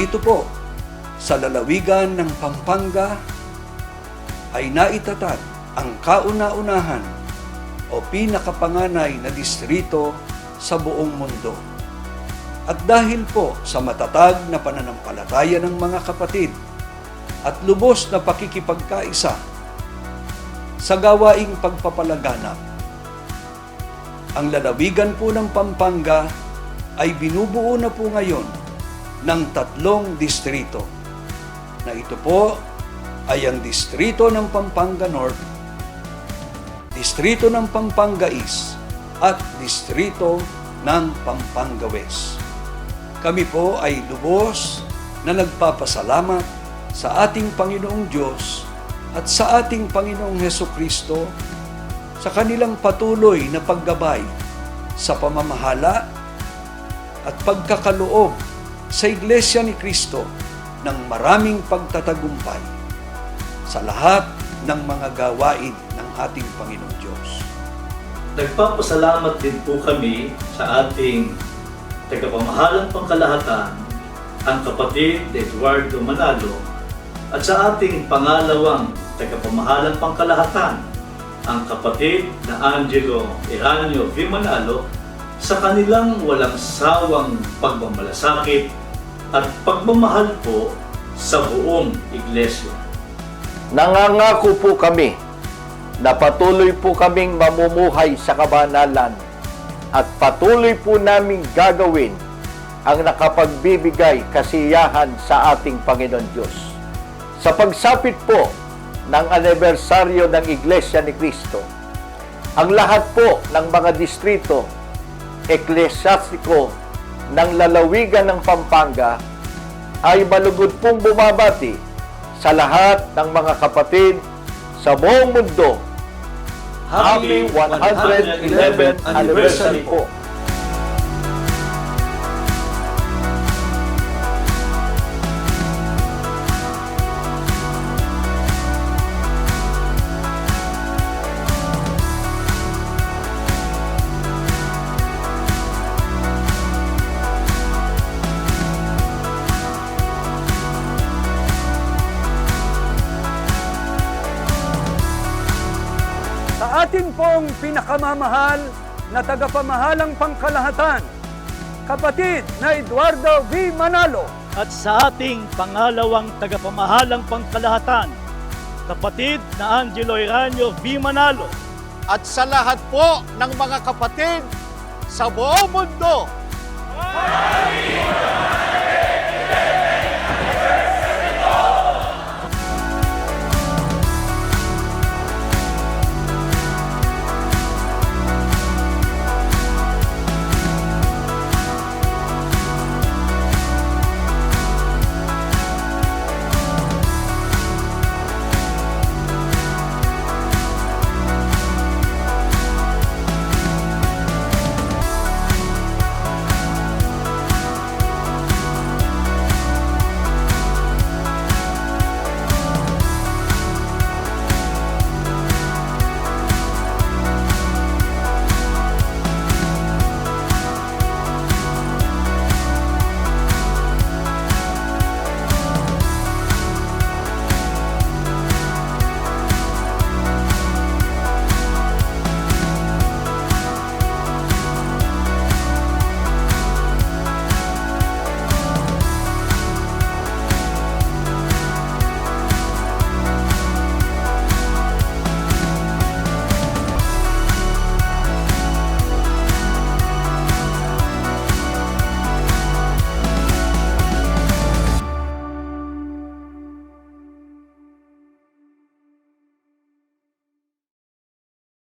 Dito po, sa lalawigan ng Pampanga, ay naitatag ang kauna-unahan o pinakapanganay na distrito sa buong mundo. At dahil po sa matatag na pananampalataya ng mga kapatid at lubos na pakikipagkaisa sa gawaing pagpapalaganap, ang lalawigan po ng Pampanga ay binubuo na po ngayon ng 3 distrito, na ito po ay ang distrito ng Pampanga North, distrito ng Pampanga East, at distrito ng Pampanga West. Kami po ay lubos na nagpapasalamat sa ating Panginoong Diyos at sa ating Panginoong Hesukristo sa kanilang patuloy na paggabay sa pamamahala at pagkakaloob sa Iglesia ni Cristo ng maraming pagtatagumpay sa lahat ng mga gawain ng ating Panginoong Diyos. Nagpapasalamat din po kami sa ating tagapamahalang pangkalahatan, ang kapatid Eduardo Manalo, at sa ating pangalawang tagapamahalang pangkalahatan, ang kapatid na Angelo Eranio V. Manalo, sa kanilang walang sawang pagmamalasakit at pagmamahal po sa buong iglesia. Nangangako po kami na patuloy po kaming mamumuhay sa kabanalan at patuloy po naming gagawin ang nakapagbibigay kasiyahan sa ating Panginoon Diyos. Sa pagsapit po ng anibersaryo ng Iglesia ni Cristo, ang lahat po ng mga distrito eklesyastiko ng lalawigan ng Pampanga ay malugod pong bumabati sa lahat ng mga kapatid sa buong mundo. Happy 111th anniversary po! Sa atin pong pinakamamahal na tagapamahalang pangkalahatan, kapatid na Eduardo V. Manalo, at sa ating pangalawang tagapamahalang pangkalahatan, kapatid na Angelo Eranio V. Manalo, At sa lahat po ng mga kapatid sa buong mundo, Maraming